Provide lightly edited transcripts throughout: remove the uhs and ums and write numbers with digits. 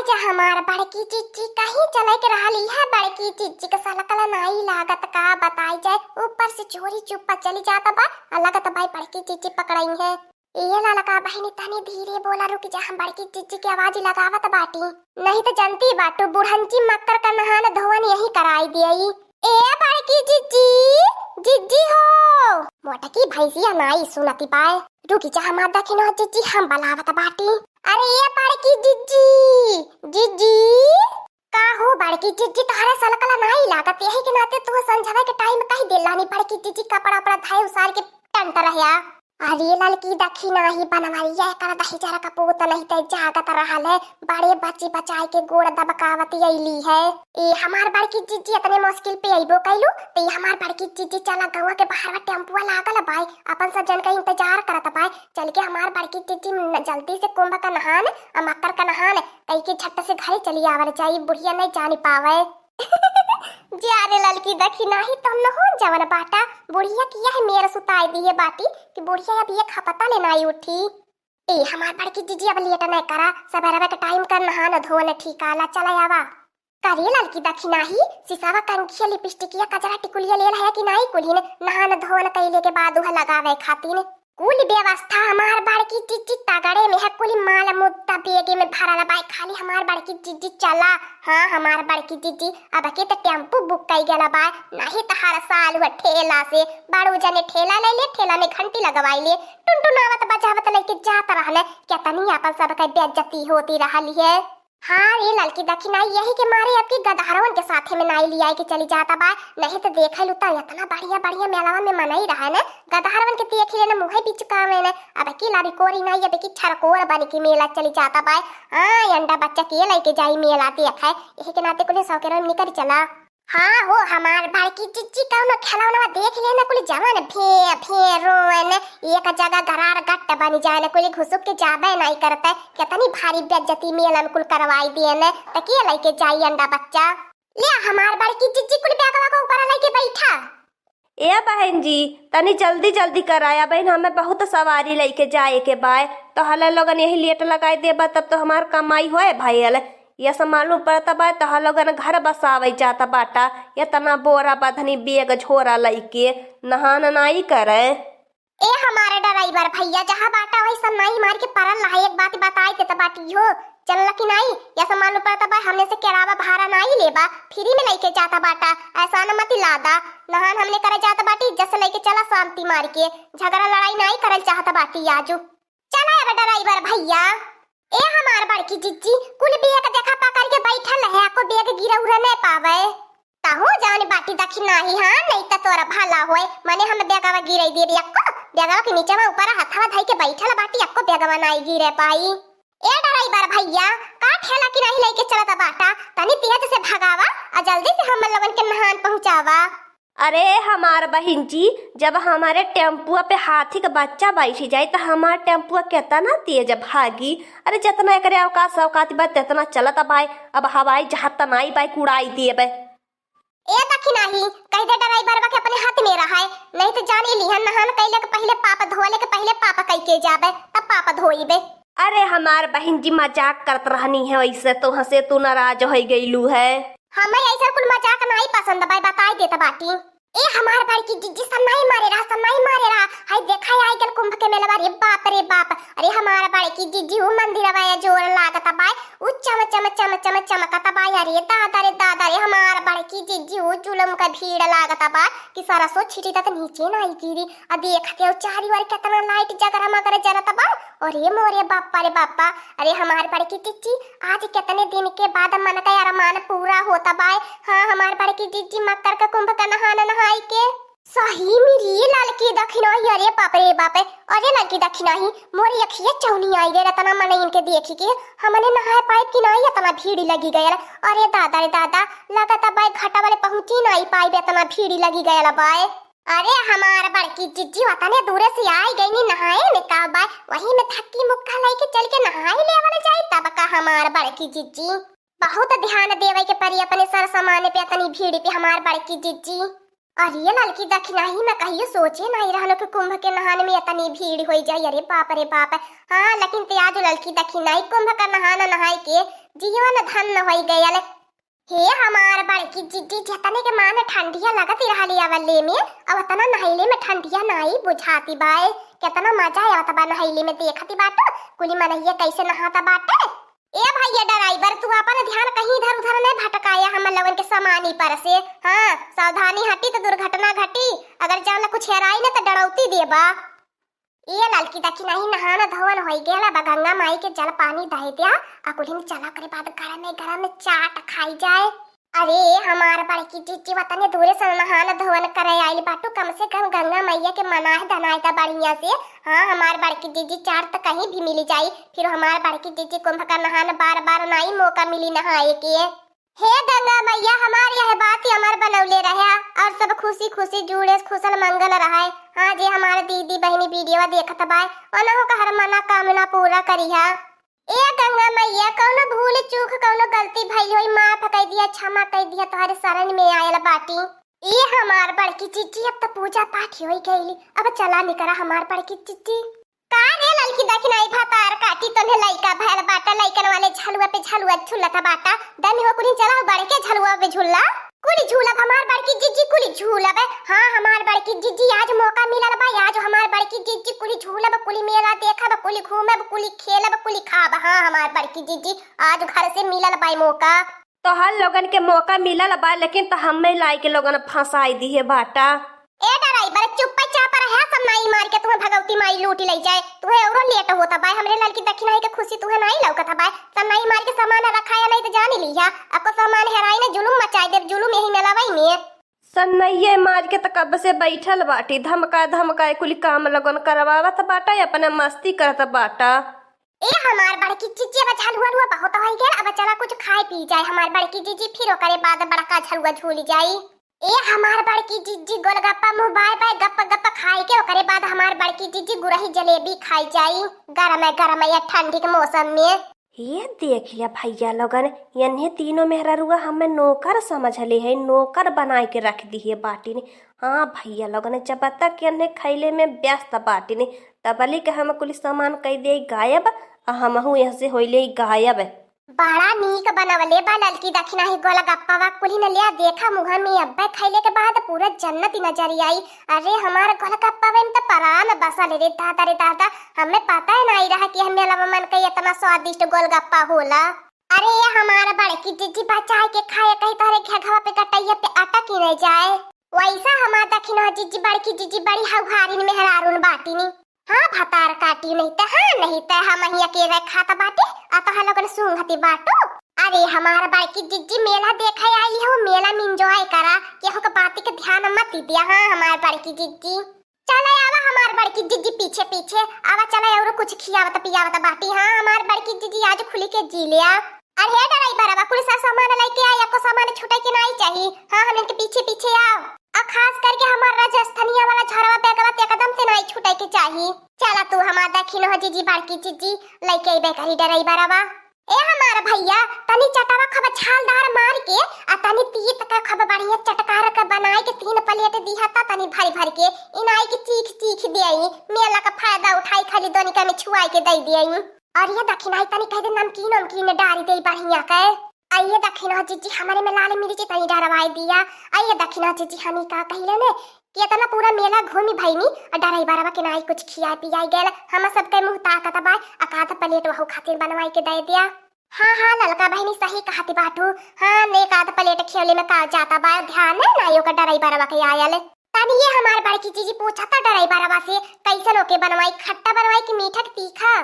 जा हमार बड़की चिच्ची कहीं चले के रही है। बड़की चिच्ची का सलकला नहीं लागत का बताई जाए। ऊपर से चोरी चुप्पा चली जाता बा लगत भाई बड़की चिच्ची पकड़ाई है। ये ललका बहनी तनी धीरे बोला रुक जा, हम बड़की चिच्ची की आवाज लगावत बाटी। नहीं तो जानती बाटू बुढ़ंची मक्कर का नहान धोवन यही कराई दियई। ए बड़की चिच्ची जिज्जी हो मोटकी भैंसिया नाई सुनती पाए। रुकी जा हमार दखिनो चिच्ची हम बलावत बाटी। अरे ये बड़की जिज्जी जिज्जी का हो बड़की जिज्जी तारे सलकला नहीं लागत यही के नाते तू समझावे के टाइम कही देलानी। बड़की जिज्जी कपड़ा अपना धाय उसार के टंट रहया। अरे ललकी दखी नाही बनवारिया कर दही जरा कपूत नहीं ते जागत रहल है। बड़े बच्ची बचाई के गोड़ दबकावती आईली है। ए हमार बड़की जिज्जी इतने मुश्किल पे आइबो कैलू ते हमार बड़की जिज्जी चला गवा के बाहर टेम्पो लागल भाई अपन सब जन का इंतजार करत भाई। चल के हमार बड़की जिज्जी जल्दी से कुंभ का नहान और मकर का नहान कई के झट से घरे चली आवल चाहिए। बुढ़िया नहीं जानी पावे जारे ललकी दखी नाही तुम न हो जवन बाटा। बुढ़िया किया है मेरा सुताई दी है बाटी कि बुढ़िया अब ये खपता ले नहीं उठी। ए हमार बड़की जिज्जी अब लेट नहीं करा सबेरा के टाइम कर नहान धोन ठीक आला चला आवा करिए ललकी दखी नाही सिसावा कंखिया लिपस्टिकिया कजरा टिकुलिया ले है कि नहीं कुलीन नहान धोन कैले के बाद उह लगावे खातिर कुल व्यवस्था हमार बड़की चिच्ची तगड़े में है। कुल माल मुद्दा बेगे में भरल बाई खाली हमार बड़की चिच्ची चला। हाँ हमार बड़की चिच्ची अब के तो टेम्पो बुक कई गला बा नहीं तो हर साल हुआ ठेला से बड़ू जने ठेला ले ले ठेला में घंटी लगवाई ले टुनटुनावत बजावत लेके जात रहले क्या तनी अपन सब का बेइज्जती होती रहली है। हाँ ये ललकी दखी नाई यही के मारे आपकी गदहरवन के साथे में नाई लिया के चली जाता बा। नहीं तो देखा लुता इतना बढ़िया बढ़िया मेलावा में मनाई रहा है ना गदहरवन के देख लेना मुँह बिचका में ना अब की लारी कोरी नाई अब की छरकोर बन के मेला चली जाता बा। हाँ अंडा बच्चा के लेके जाई मेला देख है यही के नाते कुछ सौके निकल चला। हाँ हो हमार बड़की चिच्ची कौनो खिलौना देख लेना कुल जवान भे भे रोन एक जगह गरार गट्ट बन जाए कुल घुसुक के जाबे नहीं करते कितनी भारी बेइज्जती मेला में कुल करवाई दिए ने त के लेके जाई अंडा बच्चा ले हमार बड़की चिच्ची कुल बैगवा को ऊपर लेके बैठा। ए बहन जी तनी जल्दी जल्दी कराया बहन हमें बहुत सवारी लेके जाए के बाय तो हल लोगन यही लेट लगाई देबा तब तो हमार कमाई होए भाई हल ये सब मालूम पड़ता बा तो लोगन घर बसावे जाता बाटा ये तना बोरा बधनी बेग झोरा लइके नहान नाई करे। ए हमारे ड्राइवर भैया जहाँ बाटा वही सब नाई मार के परल रहा एक बात बताई ते बाटी हो चल की नहीं ये सब मालूम पड़ता बा हमने से किराया भाड़ा नहीं लेबा फ्री में लेके जाता बाटा ऐसा न मत लादा नहान हमने करे जाता बाटी जैसे लेके चला शांति मार के झगड़ा लड़ाई नहीं करल चाहता बाटी आजू चला अब ड्राइवर भैया। ए हमार बड़की जिज्जी कुल बेग देखा पकड़ के बैठल है को बेग गिरा उरा नहीं पावे ताहू जाने बाटी दखी नाही। हाँ नहीं तो तोरा भला होए माने हम बेगवा गिराई दे अक्को बेगवा के नीचे में ऊपर हथवा धई के बैठल बाटी अक्को बेगवा नहीं गिरे पाई। ए ड्राइवर भैया का ठेला की नहीं लेके चलता बाटा तनी तेज से भगावा और जल्दी से हम लोगन के नहान पहुंचावा। अरे हमार बहन जी जब हमारे टेम्पुआ पे हाथी का बच्चा बैठी जाए तो हमार टेम्पुआ कितना तेज भागी। अरे जितना करे अवकाश अवकाती बात इतना चलता बाई अब हवाई जहाज तनाई बाई कुड़ाई दिए बे। ए दखी नहीं कह दे ड्राइवर के अपने हाथ में रहा है नहीं तो जाने लिहन नहान कैले के पहले पापा धोले के पहले पापा कह के जाबे तब पापा धोईबे। अरे हमार बहन जी मजाक करत रहनी है वैसे तो हंसे तू नाराज हो गईलू है। हमें ऐसा कुल मजाक नहीं पसंद भाई बताई देता बाटी। ए हमार बड़की जिज्जी सन्नाई मारे रहा हाय देखा आई गल कुंभ के मेला रे बाप। अरे हमारा बड़की जिज्जी वो मंदिर वाया जोर लागता बाय उ चम चम चम चम चमकता बाय। अरे दादा रे हमारा बड़की जिज्जी वो जुलम का भीड़ लागता बा कि सारा सो छिटी तक नीचे नहीं गिरी आ देखते हो चारी वार कितना लाइट जगरा मगर जरता बा। अरे मोरे बापा रे बापा। अरे हमार बड़की जिज्जी आज कितने दिन के बाद मन का अरमान पूरा होता बाय। हाँ हमार बड़की जिज्जी मकर का कुंभ का नहाना नहाई के सही मेरी ललकी दखिनाही। अरे बाप रे बाप अरे ललकी दखिनाही मोरी अखिया चौनी आई रे तना मन इनके देखी के हमने नहाए पाइप की नहीं इतना भीड़ लगी गया। अरे दादा लगता बाय घाटा वाले पहुंची नहीं पाई इतना भीड़ लगी गया बाय। अरे हमारा बड़की जिज्जी वतने दूर से आई गई नी नहाए में का बाय वही में थक्की मुक्का लेके चल के नहाए ले वाले जाए तब का हमार बड़की जिज्जी बहुत ध्यान देवे के परी अपने सर सामान पे इतनी भीड़ पे हमार बड़की जिज्जी। और ये लड़की दखिनाही में कहियो सोचे नहीं रहलो कि कुंभ के नहाने में इतनी भीड़ हो जाए। अरे बाप रे बाप। हाँ लेकिन ते आज लड़की दखिनाई कुंभ का नहाना नहाई के जीवन धन्य हो गया। हे हमार बड़की जिद्दी जतने के मान ठंडिया लगती रहली अवले में, अब तना नहाइले में ठंडिया नहीं बुझाती बाय। कितना मजा आवत बा नहाइले में, देखती बाट कुली मनैया कैसे नहाता बाटे। ए भैया ड्राइवर तू अपन ध्यान कहीं इधर उधर नहीं भटकाया हम लोगन के सामानी पर से। हाँ सावधानी हटी तो दुर्घटना घटी, अगर जान कुछ हेराई ना तो डरौती देबा। ये लड़की देखी नहीं नहाना धोवन हो गया बा, गंगा माई के जल पानी दे दिया आ कुली में चला करे बाद गरम में चाट खाई जाए। अरे हमार बड़की जीजी वतने दूरे से नहाना धोवन करे आइल बाटू, कम से कम गंगा मैया के मनाह दनाए ता बढ़िया से। हाँ हमार बड़की जीजी चार तो कहीं भी मिली जाई, फिर हमार बड़की जीजी कुंभ का नहाना बार बार नहीं मौका मिली नहाए के। हे गंगा मैया हमार यह बात हमार बनौले रहे और सब खुशी खुशी जुड़े खुशल मंगल रहे। हाँ जे हमारे दीदी बहनी वीडियो देखत बाय उन्हों का हर मना कामना पूरा करिहा। ए गंगा मैया कौनो भूल चूक कौनो गलती भइल होई माफ कर दिया, क्षमा कर दिया, तुम्हारे शरण में आयल बाटी। ये हमार बड़की चिच्ची अब तो पूजा पाठ होई गईली, अब चला निकरा हमार बड़की चिच्ची। का रे लड़की दखिनाई भातार काटी तने लइका भैल बाटा, लइकन वाले झलुआ पे झलुआ झूलता बाटा, दम हो कुनी चला बड़के झलुआ पे झूला कुली झूला हमार बड़की जिज्जी कुली झूलब। हाँ हमार बड़की जिज्जी आज मौका मिलल बा, आज हमार बड़की जिज्जी कुली झूलब, कुली मेला देखब, कुली घूमब, कुली खेलब, कुली खाब। हाँ हमार बड़की जिज्जी आज घर से मिलल बा मौका। तो हर लोगन के मौका मिलल बा, लेकिन तो हमें लाई के लोगन फंसाई दी है बाटा। ए ड्राइवर चुप चाप रहे, सब नाई मार के तुम्हें भगवती माई लूट ले जाए, तुम्हें औरो लेट होता बाय। हमरे लड़की दखिनाई के खुशी तुम्हें नहीं लौकत बाय, सब नाई मार के सामान रखाया नहीं तो जान लिया आपको सामान हेराई ने जुलुम मचाई दे, जुलुम यही मेलावाई में सन्नैये मार के तो कब से बैठल बाटी, धमका धमका कुल काम लगन करवावत बाटा, अपने मस्ती करत बाटा। ए हमार बड़की जीजी अब झलुआ लुआ बहुत हो गया, अब चला कुछ खाए पी जाए हमार बड़की जीजी, फिर ओकरे बाद बड़का झलुआ झूल जाई। ए हमार बड़की जीजी गोलगप्पा मुंह बाय बाय गप गप खाए के ओकरे बाद हमार बड़की जीजी गुरही जलेबी खाई जाई गरम या ठंडी के मौसम में। ये देख लिया भैया लोगन, यन्हे तीनों मेहरारुआ हमें नौकर समझले है, नौकर बनाए के रख दी है बाटी ने। हाँ भैया लोगन जब तक यन्हे खैले में व्यस्त बाटी ने, तबली के हम कुल सामान कह दे गायब, हमहू यहाँ से होइले गायब। बड़ा नीक बनवले बा लड़की दखिना ही गोलगप्पा वा कुली न लिया देखा मुहा में अब्बे खैले के बाद पूरा जन्नत नजर आई। अरे हमार गोलगप्पा में तो परान बसल रे दादा, हमें पता ही नहीं रहा कि हमें लवा मन का इतना स्वादिष्ट गोलगप्पा होला। अरे ये हमारा बड़की जीजी बचाए के खाए कहीं तारे घेघवा पे कटैया पे अटक ही नहीं जाए, वैसा हमार दखिना जीजी बड़की जीजी बड़ी हौहारिन मेहरारून बाटीनी। हाँ भतार काटी नहीं तो हाँ नहीं तो हम ही अकेले खाता बाटे आ तो हम लोगन सूंघती बाटो। अरे हमारा बड़की जिज्जी मेला देखा आई हो, मेला में एंजॉय करा, केहू के बात के ध्यान मत दिया। हाँ हमार बड़की जिज्जी चला आवा, हमार बड़की जिज्जी पीछे पीछे आवा, चला और कुछ खियावत पियावत बाटी। हाँ हमार बड़की जिज्जी आज खुली के जी लिया। अरे ड्राइवर बा कुल सामान लेके आया, को सामान छुटे के नहीं चाहिए। हाँ हम इनके पीछे पीछे आओ, और खास करके हमार राजस्थानिया वाला झरवा बैगवा एकदम से नहीं छुटे के चाहिए। चला तू हमार दखिन हो जीजी बड़की जीजी लेके आइबे करी ड्राइवर बा। ए हमार भैया तनी चटावा खब छालदार मार के आ तनी तीत का खब बढ़िया चटकार का बनाए के 3 प्लेट दिहता, तनी भर भर के इनाई के चीख देई, मेला का फायदा उठाई खाली दोनिका में छुआई के दे देई। और ये दखिनाई तनी कह दे नमकीन डारी दे बढ़िया के। आइए दखिना जीजी हमारे में लाल मिर्च तनी डरवाई दिया। आइए दखिना जीजी हनी का कहिले ने कि इतना पूरा मेला घूमी भईनी और ड्राइवर बा के नाई कुछ खिया पियाई गेल, हम सबके मुंह ताकत बा आकात प्लेट वहु खातिर बनवाई के दे दिया। हाँ ललका बहनी सही कहती बाटू। हाँ नेक आध प्लेट खियोले में का जाता बा, ध्यान है नाइयो का ड्राइवर बा के आयल। तनी ये हमार बड़की जीजी पूछा था ड्राइवर बा से कैसन ओके बनवाई, खट्टा बनवाई कि मीठा कि तीखा।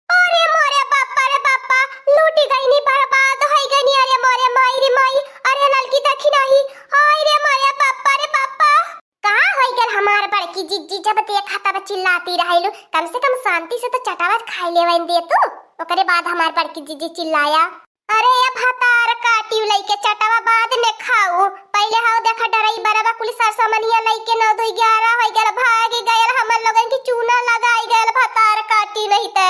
अरे मोरे बापा रे बापा लूटी गई नी बर्बाद होई गई नी। अरे मोरे माई रे माई, अरे ललकी दखिना ही, हाय रे मोरे बापा रे बापा का होई गल हमार बड़की जीजी जब देखा तब चिल्लाती रहलू, कम से कम शांति से तो चटावत खाई लेवन दे तू। ओकरे बाद हमार बड़की जीजी चिल्लाया, अरे ये भतार काटी लइके चटावा बाद में खाऊ, पहले हाउ देखा ड्राइवर बा कुल सामनिया लइके 9 2 11 होई गल, भाग गयल हमर लोगन की चूना लगाई गल भतार काटी नहीं ते।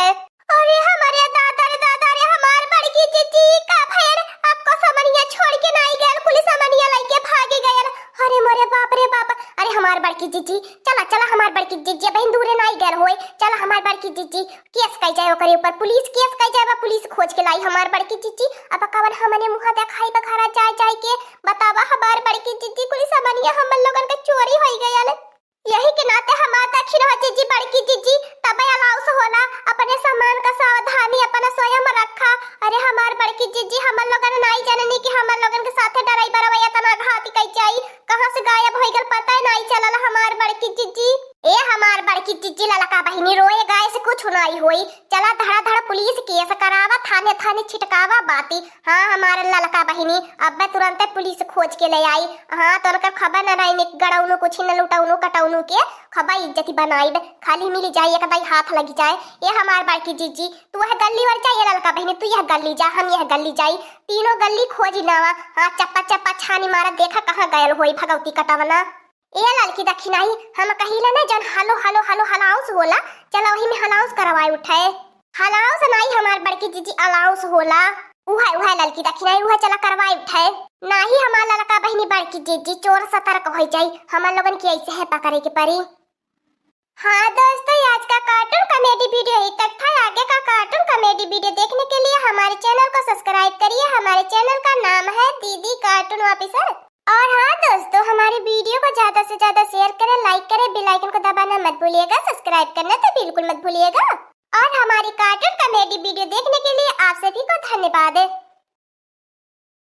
अरे हमारे दादा रे हमार बड़की जीजी का भैर आपको समनिया छोड़ के नहीं गयल, पुलिस समनिया लेके भागे गयल। अरे मोरे बाप रे बाप। अरे हमार बड़की जीजी, चला चला हमार बड़की जीजी बहन दूरे नहीं गल होए। चला हमार बड़की जीजी केस कई जाए ओकरे ऊपर, पुलिस केस कई जाए, पुलिस खोज के लाई हमार बड़की जीजी। अब कवन हमने मुंह देखाई बखारा जाए जाए के बतावा हमार बड़की जीजी कुली सामानिया हमन लोगन के चोरी होई गयल। यही के नाते हमार दक्षिण जीजी बड़की जीजी तबे अलाउस होला अपने सामान का सावधानी अपना स्वयं रखा। अरे हमार बड़की जीजी हमन लोगन नहीं जाननी कि हमन लोगन के साथे ड्राइवर वया तना घाती कई जाई, कहां से गायब हो गल पता नहीं चलल हमार बड़की जीजी। ए हमार बड़की जीजी ललका बहिनी रोए गाय से कुछ नहीं होई। चला धड़ा धड़ा पुलिस केस करावा, थाने थाने छिटकावा बाती। हां हमार ललका बहिनी अब मैं तुरंत पुलिस खोज के ले आई। हां तो उनका खबर न रही गड़ौनु कुछ न लुटाउनु कटाउनु के खबर इज्जती बनाई खाली मिली जाए एक दाई हाथ लगी जाए। ये हमार बड़की जीजी तू है गली वर जाइए ललका बहिनी, तू यह गली जा हम यह गली जाई, तीनों गली खोजी नावा। हां चप्पा चप्पा छानी मारा देखा कहां गयल होई भगवती कटावना। ए ललकी दखिनाई हम कहिला ना जन हालो हालो हालो हलाउस होला, चला वही में हलाउस करवाए उठाए। हलाउस नहीं हमार बड़की जीजी अलाउस होला, उहा ललकी दखिनाई उहा चला करवाए उठाए। नाही हमार ललका बहिनी बड़की जीजी चोर सतर्क हो जाई, हमन लोगन की ऐसे है पकड़े के परी। हाँ दोस्तों आज का कार्टून कॉमेडी वीडियो यहीं तक था। आगे का कार्टून कॉमेडी वीडियो देखने के लिए हमारे चैनल को सब्सक्राइब करिए। हमारे चैनल का नाम है दीदी कार्टून ऑफिसर। और हाँ दोस्तों हमारे वीडियो को ज्यादा से ज्यादा शेयर करें, लाइक करें, बेल आइकन को दबाना मत भूलिएगा, सब्सक्राइब करना तो बिल्कुल मत भूलिएगा। और हमारी कार्टून कॉमेडी वीडियो देखने के लिए आप सभी को धन्यवाद।